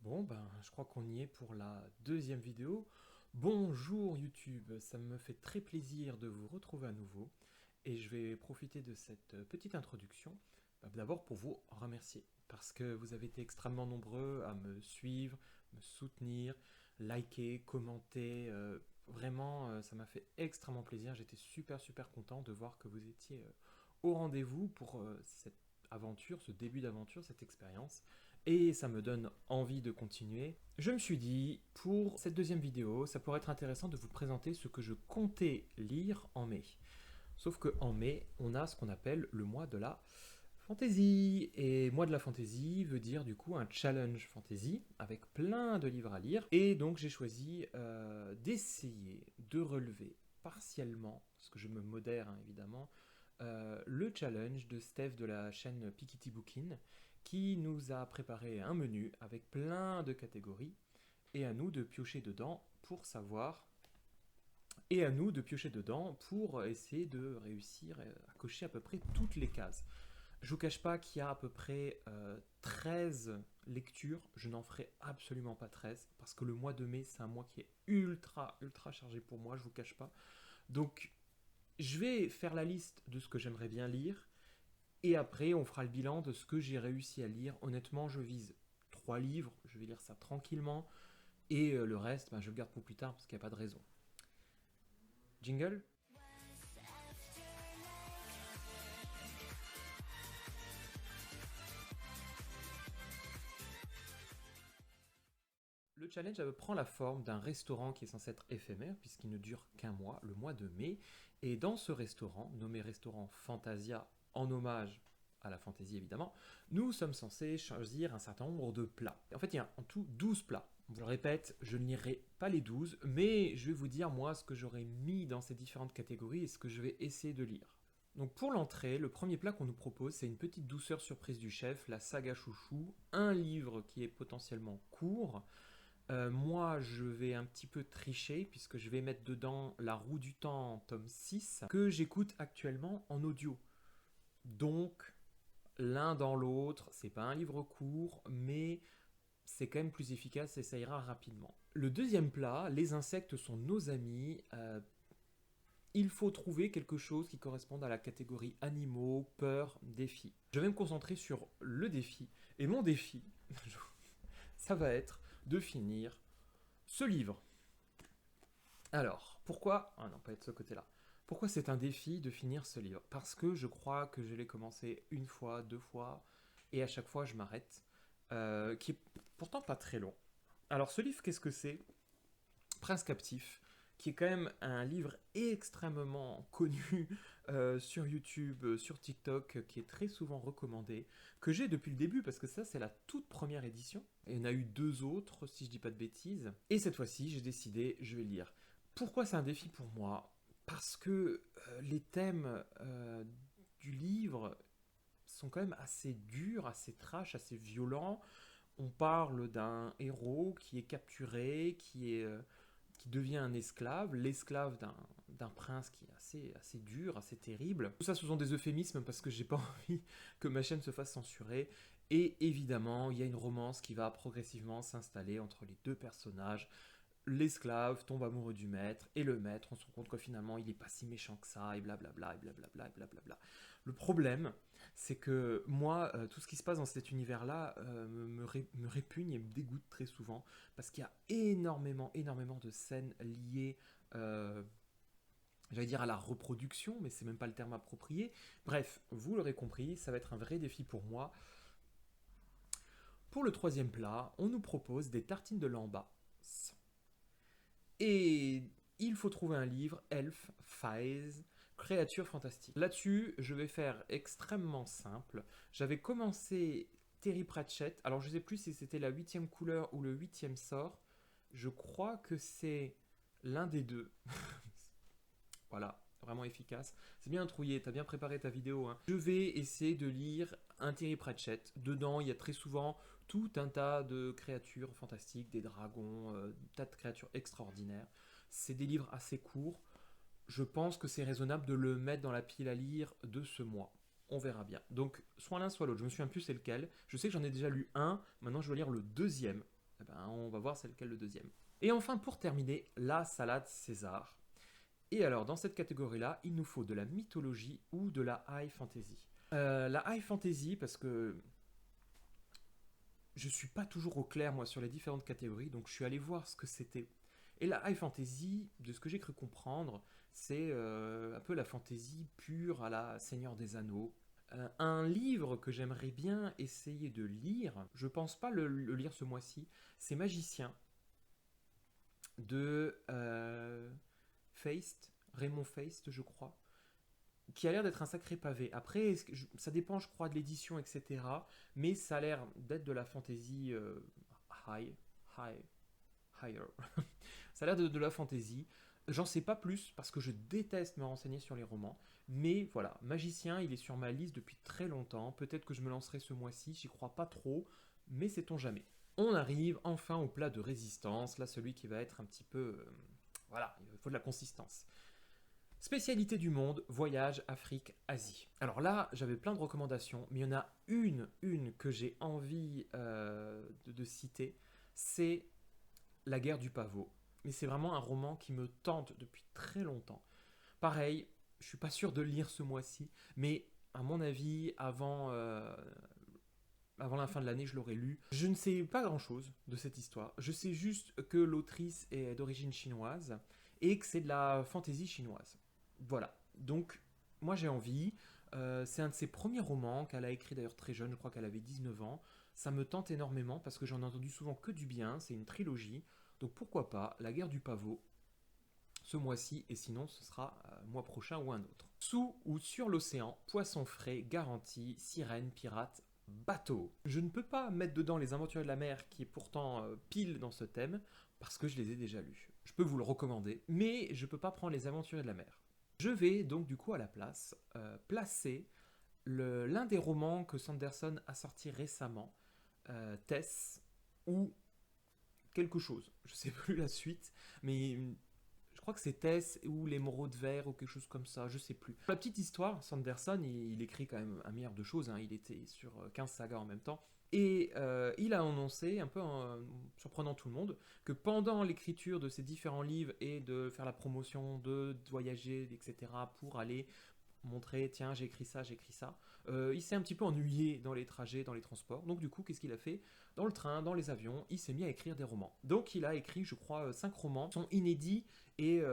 Bon, je crois qu'on y est pour la deuxième vidéo. Bonjour YouTube, ça me fait très plaisir de vous retrouver à nouveau et je vais profiter de cette petite introduction d'abord pour vous remercier parce que vous avez été extrêmement nombreux à me suivre, me soutenir, liker, commenter. Vraiment, ça m'a fait extrêmement plaisir. J'étais super content de voir que vous étiez au rendez-vous pour cette aventure, ce début d'aventure, cette expérience et ça me donne envie de continuer. Je me suis dit, pour cette deuxième vidéo, ça pourrait être intéressant de vous présenter ce que je comptais lire en mai. Sauf qu'en mai, on a ce qu'on appelle le mois de la fantasy. Et mois de la fantasy veut dire du coup un challenge fantasy avec plein de livres à lire. Et donc j'ai choisi d'essayer de relever partiellement, parce que je me modère hein, évidemment, le challenge de Steph de la chaîne Pikiti Bookin qui nous a préparé un menu avec plein de catégories et à nous de piocher dedans pour savoir et à nous de piocher dedans pour essayer de réussir à cocher à peu près toutes les cases. Je vous cache pas qu'il y a à peu près 13 lectures, je n'en ferai absolument pas 13 parce que le mois de mai c'est un mois qui est ultra chargé pour moi, je vous cache pas. Donc je vais faire la liste de ce que j'aimerais bien lire et après, on fera le bilan de ce que j'ai réussi à lire. Honnêtement, je vise 3 livres, je vais lire ça tranquillement. Et le reste, je le garde pour plus tard parce qu'il n'y a pas de raison. Jingle. Le challenge prend la forme d'un restaurant qui est censé être éphémère puisqu'il ne dure qu'un mois, le mois de mai. Et dans ce restaurant, nommé restaurant Fantasia en hommage à la fantaisie évidemment, nous sommes censés choisir un certain nombre de plats. En fait, il y a en tout 12 plats. Je le répète, je ne lirai pas les 12, mais je vais vous dire moi ce que j'aurais mis dans ces différentes catégories et ce que je vais essayer de lire. Donc pour l'entrée, le premier plat qu'on nous propose, c'est une petite douceur surprise du chef, la saga chouchou, un livre qui est potentiellement court. Moi, je vais un petit peu tricher puisque je vais mettre dedans La Roue du Temps, tome 6, que j'écoute actuellement en audio. Donc, l'un dans l'autre, c'est pas un livre court, mais c'est quand même plus efficace et ça ira rapidement. Le deuxième plat, les insectes sont nos amis. Il faut trouver quelque chose qui corresponde à la catégorie animaux, peur, défi. Je vais me concentrer sur le défi. Et mon défi, ça va être de finir ce livre. Alors, pourquoi... Ah non, pas de ce côté-là. Pourquoi c'est un défi de finir ce livre? Parce que je crois que je l'ai commencé une fois, deux fois, et à chaque fois je m'arrête, qui est pourtant pas très long. Alors ce livre, qu'est-ce que c'est? Prince captif, qui est quand même un livre extrêmement connu sur YouTube, sur TikTok, qui est très souvent recommandé, que j'ai depuis le début, parce que ça c'est la toute première édition. Il y en a eu deux autres, si je dis pas de bêtises. Et cette fois-ci, j'ai décidé, je vais le lire. Pourquoi c'est un défi pour moi? Parce que les thèmes du livre sont quand même assez durs, assez trash, assez violents. On parle d'un héros qui est capturé, qui devient un esclave, l'esclave d'un prince qui est assez dur, assez terrible. Tout ça, ce sont des euphémismes parce que j'ai pas envie que ma chaîne se fasse censurer. Et évidemment, il y a une romance qui va progressivement s'installer entre les deux personnages. L'esclave tombe amoureux du maître, et le maître, on se rend compte que finalement, il n'est pas si méchant que ça, et blablabla, et blablabla, et blablabla. Le problème, c'est que moi, tout ce qui se passe dans cet univers-là me répugne et me dégoûte très souvent, parce qu'il y a énormément de scènes liées, j'allais dire à la reproduction, mais c'est même pas le terme approprié. Bref, vous l'aurez compris, ça va être un vrai défi pour moi. Pour le troisième plat, on nous propose des tartines de lambas. Et il faut trouver un livre, Elf, Fies, créatures fantastiques. Là-dessus, je vais faire extrêmement simple. J'avais commencé Terry Pratchett, alors je ne sais plus si c'était la huitième couleur ou le huitième sort. Je crois que c'est l'un des deux. Voilà, vraiment efficace. C'est bien trouillé, t'as bien préparé ta vidéo, hein. Je vais essayer de lire un Terry Pratchett. Dedans, il y a très souvent tout un tas de créatures fantastiques, des dragons, tas de créatures extraordinaires. C'est des livres assez courts. Je pense que c'est raisonnable de le mettre dans la pile à lire de ce mois. On verra bien. Donc, soit l'un, soit l'autre. Je me souviens plus c'est lequel. Je sais que j'en ai déjà lu un. Maintenant, je vais lire le deuxième. Eh ben, on va voir c'est lequel le deuxième. Et enfin, pour terminer, la salade César. Et alors, dans cette catégorie-là, il nous faut de la mythologie ou de la high fantasy. La high fantasy, parce que je suis pas toujours au clair, moi, sur les différentes catégories, donc je suis allé voir ce que c'était. Et la high fantasy, de ce que j'ai cru comprendre, c'est un peu la fantasy pure à la Seigneur des Anneaux. Un livre que j'aimerais bien essayer de lire, je pense pas le lire ce mois-ci, c'est Magicien de Feist, Raymond Feist, je crois, qui a l'air d'être un sacré pavé. Après, ça dépend, je crois, de l'édition, etc. Mais ça a l'air d'être de la fantasy high, high, higher. Ça a l'air de la fantasy. J'en sais pas plus parce que je déteste me renseigner sur les romans. Mais voilà, Magicien, il est sur ma liste depuis très longtemps. Peut-être que je me lancerai ce mois-ci, j'y crois pas trop, mais sait-on jamais. On arrive enfin au plat de résistance, là celui qui va être un petit peu... voilà, il faut de la consistance. Spécialité du monde, voyage, Afrique, Asie. Alors là, j'avais plein de recommandations, mais il y en a une que j'ai envie de citer, c'est La guerre du pavot. Mais c'est vraiment un roman qui me tente depuis très longtemps. Pareil, je suis pas sûr de le lire ce mois-ci, mais à mon avis, avant la fin de l'année, je l'aurais lu. Je ne sais pas grand-chose de cette histoire. Je sais juste que l'autrice est d'origine chinoise et que c'est de la fantaisie chinoise. Voilà. Donc, moi j'ai envie. C'est un de ses premiers romans qu'elle a écrit d'ailleurs très jeune, je crois qu'elle avait 19 ans. Ça me tente énormément parce que j'en ai entendu souvent que du bien. C'est une trilogie. Donc pourquoi pas La guerre du pavot ce mois-ci, et sinon ce sera mois prochain ou un autre. Sous ou sur l'océan, poisson frais, garantie, sirène, pirate, bateau. Je ne peux pas mettre dedans Les Aventuriers de la mer, qui est pourtant pile dans ce thème, parce que je les ai déjà lus. Je peux vous le recommander, mais je ne peux pas prendre Les Aventuriers de la mer. Je vais donc du coup à la place placer l'un des romans que Sanderson a sorti récemment, Tess, ou quelque chose. Je ne sais plus la suite, mais je crois que c'est Tess ou l'émeraude vert ou quelque chose comme ça, je sais plus. La petite histoire, Sanderson, il écrit quand même un milliard de choses, hein, il était sur 15 sagas en même temps, et il a annoncé, un peu en surprenant tout le monde, que pendant l'écriture de ces différents livres et de faire la promotion, de voyager, etc., pour aller montrer, tiens, j'ai écrit ça. Il s'est un petit peu ennuyé dans les trajets, dans les transports. Donc du coup, qu'est-ce qu'il a fait? Dans le train, dans les avions, il s'est mis à écrire des romans. Donc il a écrit, je crois, 5 romans, qui sont inédits et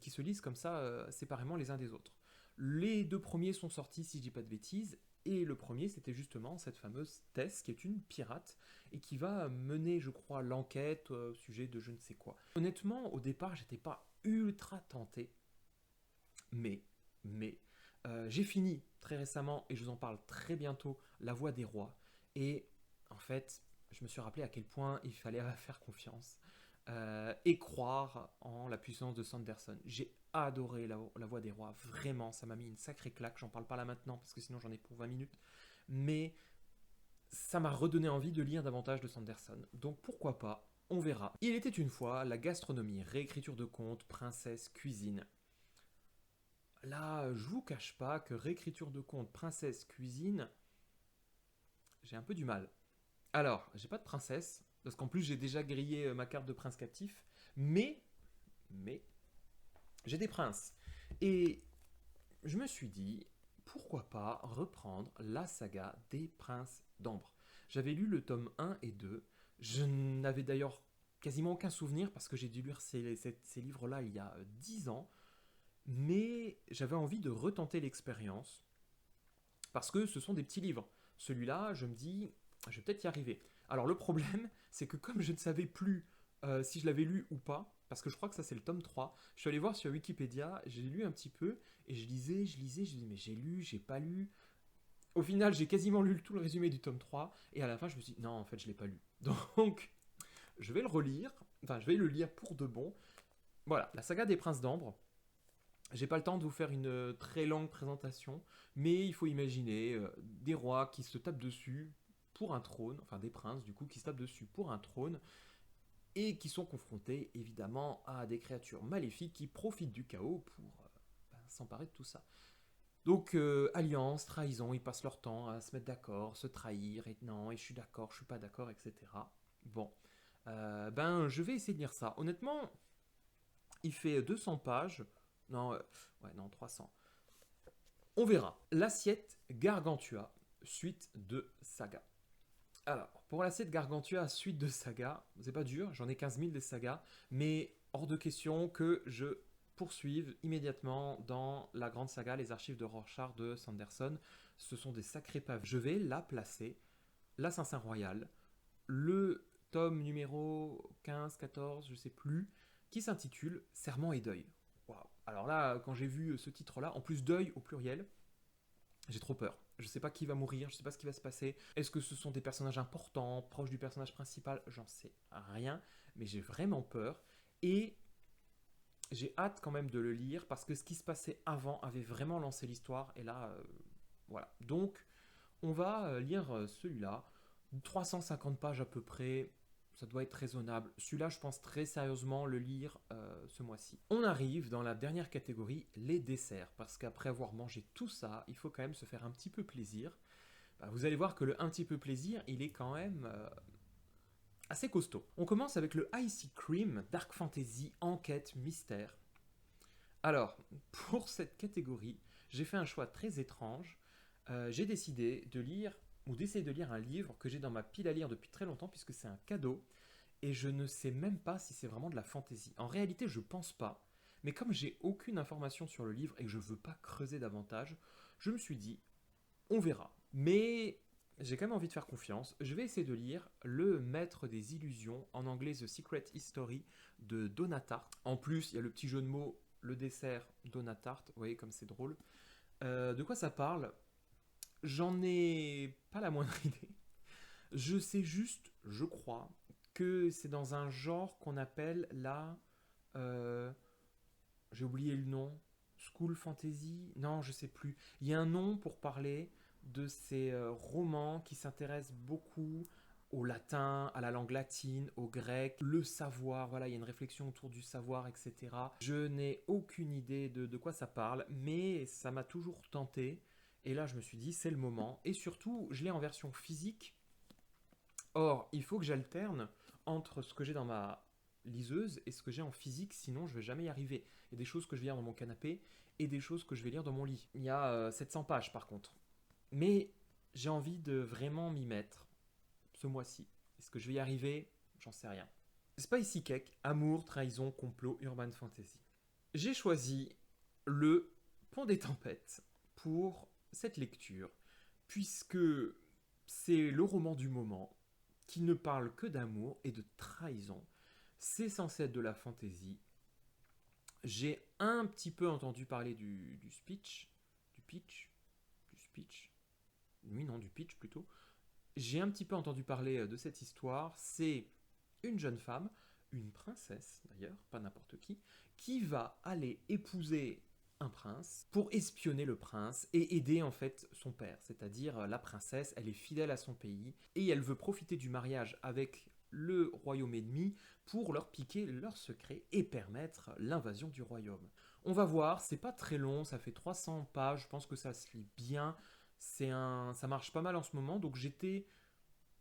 qui se lisent comme ça, séparément les uns des autres. Les 2 premiers sont sortis, si je dis pas de bêtises, et le premier, c'était justement cette fameuse Tess, qui est une pirate, et qui va mener, je crois, l'enquête au sujet de je ne sais quoi. Honnêtement, au départ, j'étais pas ultra tenté, mais, mais, j'ai fini très récemment, et je vous en parle très bientôt, La Voix des Rois. Et en fait, je me suis rappelé à quel point il fallait faire confiance et croire en la puissance de Sanderson. J'ai adoré la Voix des Rois, vraiment, ça m'a mis une sacrée claque. J'en parle pas là maintenant, parce que sinon j'en ai pour 20 minutes. Mais ça m'a redonné envie de lire davantage de Sanderson. Donc pourquoi pas, on verra. Il était une fois la gastronomie, réécriture de contes, princesse, cuisine. Là, je vous cache pas que réécriture de contes, princesse, cuisine, j'ai un peu du mal. Alors, j'ai pas de princesse, parce qu'en plus j'ai déjà grillé ma carte de prince captif, mais, j'ai des princes. Et je me suis dit, pourquoi pas reprendre la saga des princes d'Ambre. J'avais lu le tome 1 et 2, je n'avais d'ailleurs quasiment aucun souvenir, parce que j'ai dû lire ces livres-là il y a 10 ans, mais j'avais envie de retenter l'expérience, parce que ce sont des petits livres. Celui-là, je me dis, je vais peut-être y arriver. Alors le problème, c'est que comme je ne savais plus si je l'avais lu ou pas, parce que je crois que ça c'est le tome 3, je suis allé voir sur Wikipédia, j'ai lu un petit peu, et je lisais, je disais, mais j'ai lu, j'ai pas lu. Au final, j'ai quasiment lu tout le résumé du tome 3, et à la fin, je me suis dit, non, en fait, je l'ai pas lu. Donc, je vais le relire, enfin, je vais le lire pour de bon. Voilà, la saga des Princes d'Ambre. J'ai pas le temps de vous faire une très longue présentation, mais il faut imaginer des rois qui se tapent dessus pour un trône, enfin des princes du coup qui se tapent dessus pour un trône, et qui sont confrontés évidemment à des créatures maléfiques qui profitent du chaos pour s'emparer de tout ça. Donc alliance, trahison, ils passent leur temps à se mettre d'accord, se trahir, et non, et je suis d'accord, je suis pas d'accord, etc. Bon, Ben, je vais essayer de lire ça. Honnêtement, il fait 200 pages. Non, ouais, non, 300. On verra. L'assiette Gargantua, suite de saga. Alors, pour l'assiette Gargantua, suite de saga, c'est pas dur, j'en ai 15 000 des sagas, mais hors de question que je poursuive immédiatement dans la grande saga Les Archives de Rorschach de Sanderson. Ce sont des sacrés pavés. Je vais la placer, l'Assassin Royal, le tome numéro 15, 14, je sais plus, qui s'intitule Serment et deuil. Waouh. Alors là, quand j'ai vu ce titre-là, en plus deuil au pluriel, j'ai trop peur. Je sais pas qui va mourir, je sais pas ce qui va se passer. Est-ce que ce sont des personnages importants, proches du personnage principal? J'en sais rien, mais j'ai vraiment peur. Et j'ai hâte quand même de le lire parce que ce qui se passait avant avait vraiment lancé l'histoire. Et là, voilà. Donc, on va lire celui-là. 350 pages à peu près, ça doit être raisonnable. Celui-là, je pense très sérieusement le lire ce mois-ci. On arrive dans la dernière catégorie, les desserts. Parce qu'après avoir mangé tout ça, il faut quand même se faire un petit peu plaisir. Bah, vous allez voir que le un petit peu plaisir, il est quand même assez costaud. On commence avec le Icy Cream, Dark Fantasy, Enquête, Mystère. Alors, pour cette catégorie, j'ai fait un choix très étrange. J'ai décidé de lire ou d'essayer de lire un livre que j'ai dans ma pile à lire depuis très longtemps puisque c'est un cadeau et je ne sais même pas si c'est vraiment de la fantaisie. En réalité, je pense pas, mais comme j'ai aucune information sur le livre et que je veux pas creuser davantage, je me suis dit on verra. Mais j'ai quand même envie de faire confiance. Je vais essayer de lire Le Maître des Illusions, en anglais The Secret History de Donatart. En plus, il y a le petit jeu de mots, le dessert Donatart. Vous voyez comme c'est drôle. De quoi ça parle? J'en ai pas la moindre idée. Je sais juste, je crois, que c'est dans un genre qu'on appelle la... euh, j'ai oublié le nom. School Fantasy. Non, je sais plus. Il y a un nom pour parler de ces romans qui s'intéressent beaucoup au latin, à la langue latine, au grec, le savoir, voilà, il y a une réflexion autour du savoir, etc. Je n'ai aucune idée de quoi ça parle, mais ça m'a toujours tenté. Et là, je me suis dit, c'est le moment. Et surtout, je l'ai en version physique. Or, il faut que j'alterne entre ce que j'ai dans ma liseuse et ce que j'ai en physique, sinon je vais jamais y arriver. Il y a des choses que je vais lire dans mon canapé et des choses que je vais lire dans mon lit. Il y a 700 pages par contre. Mais j'ai envie de vraiment m'y mettre ce mois-ci. Est-ce que je vais y arriver? J'en sais rien. Spicy Cake, amour, trahison, complot, urban fantasy. J'ai choisi le Pont des Tempêtes pour cette lecture, puisque c'est le roman du moment qui ne parle que d'amour et de trahison. C'est censé être de la fantaisie. J'ai un petit peu entendu parler du speech, du pitch, du speech. Oui, non, du pitch plutôt. J'ai un petit peu entendu parler de cette histoire. C'est une jeune femme, une princesse d'ailleurs, pas n'importe qui va aller épouser un prince pour espionner le prince et aider en fait son père. C'est-à-dire la princesse, elle est fidèle à son pays et elle veut profiter du mariage avec le royaume ennemi pour leur piquer leurs secrets et permettre l'invasion du royaume. On va voir, c'est pas très long, ça fait 300 pages, je pense que ça se lit bien. Ça marche pas mal en ce moment, donc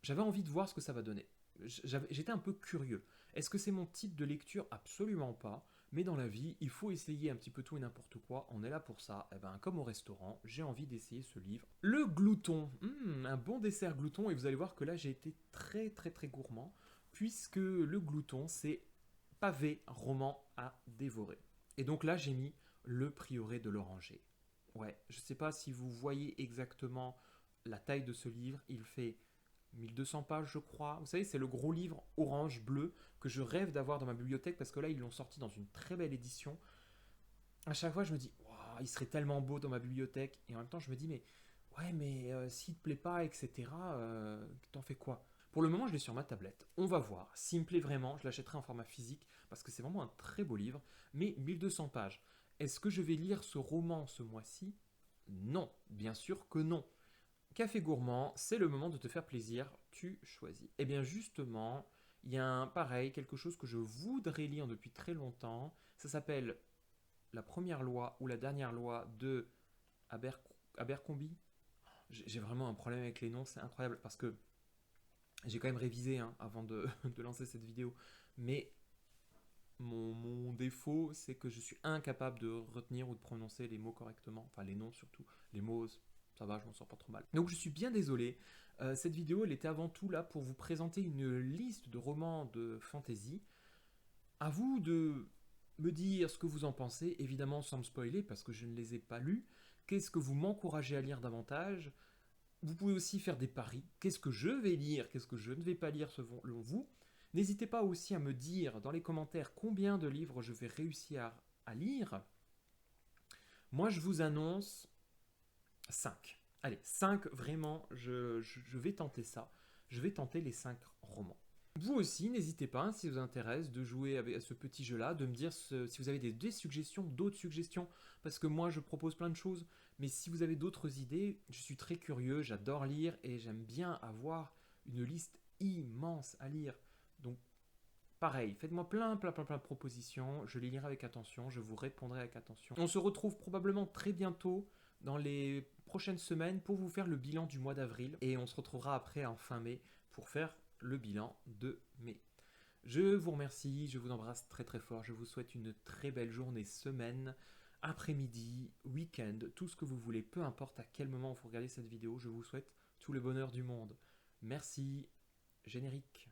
j'avais envie de voir ce que ça va donner. J'étais un peu curieux. Est-ce que c'est mon type de lecture? Absolument pas. Mais dans la vie, il faut essayer un petit peu tout et n'importe quoi. On est là pour ça. Et ben, comme au restaurant, j'ai envie d'essayer ce livre. Le glouton. Un bon dessert glouton. Et vous allez voir que là, j'ai été très très très gourmand. Puisque le glouton, c'est pavé roman à dévorer. Et donc là, j'ai mis Le Prieuré de l'Oranger. Ouais, je sais pas si vous voyez exactement la taille de ce livre. Il fait 1200 pages, je crois. Vous savez, c'est le gros livre orange-bleu que je rêve d'avoir dans ma bibliothèque parce que là, ils l'ont sorti dans une très belle édition. À chaque fois, je me dis, waouh, il serait tellement beau dans ma bibliothèque. Et en même temps, je me dis, mais ouais, mais s'il te plaît pas, etc., t'en fais quoi? Pour le moment, je l'ai sur ma tablette. On va voir. S'il me plaît vraiment, je l'achèterai en format physique parce que c'est vraiment un très beau livre. Mais 1200 pages. Est-ce que je vais lire ce roman ce mois-ci? Non, bien sûr que non. Café gourmand, c'est le moment de te faire plaisir, tu choisis. Et bien justement, il y a pareil, quelque chose que je voudrais lire depuis très longtemps. Ça s'appelle La première loi ou la dernière loi de Aber- Abercrombie. J'ai vraiment un problème avec les noms, c'est incroyable parce que J'ai quand même révisé hein, avant de, de lancer cette vidéo, mais mon défaut, c'est que je suis incapable de retenir ou de prononcer les mots correctement, enfin les noms surtout. Les mots, ça va, je m'en sors pas trop mal. Donc je suis bien désolé. Cette vidéo, elle était avant tout là pour vous présenter une liste de romans de fantasy. À vous de me dire ce que vous en pensez, évidemment sans me spoiler parce que je ne les ai pas lus. Qu'est-ce que vous m'encouragez à lire davantage? Vous pouvez aussi faire des paris. Qu'est-ce que je vais lire? Qu'est-ce que je ne vais pas lire selon vous? N'hésitez pas aussi à me dire dans les commentaires combien de livres je vais réussir à lire. Moi, je vous annonce 5. Allez, 5, vraiment, je vais tenter ça. Je vais tenter les 5 romans. Vous aussi, n'hésitez pas, hein, si ça vous intéresse, de jouer avec ce petit jeu-là, de me dire si vous avez des suggestions, d'autres suggestions, parce que moi, je propose plein de choses, mais si vous avez d'autres idées, je suis très curieux, j'adore lire, et j'aime bien avoir une liste immense à lire. Donc, pareil, faites-moi plein de propositions, je les lirai avec attention, je vous répondrai avec attention. On se retrouve probablement très bientôt dans les prochaines semaines pour vous faire le bilan du mois d'avril et on se retrouvera après en fin mai pour faire le bilan de mai. Je vous remercie, je vous embrasse très très fort, je vous souhaite une très belle journée, semaine, après-midi, week-end, tout ce que vous voulez, peu importe à quel moment vous regardez cette vidéo, je vous souhaite tout le bonheur du monde. Merci, générique.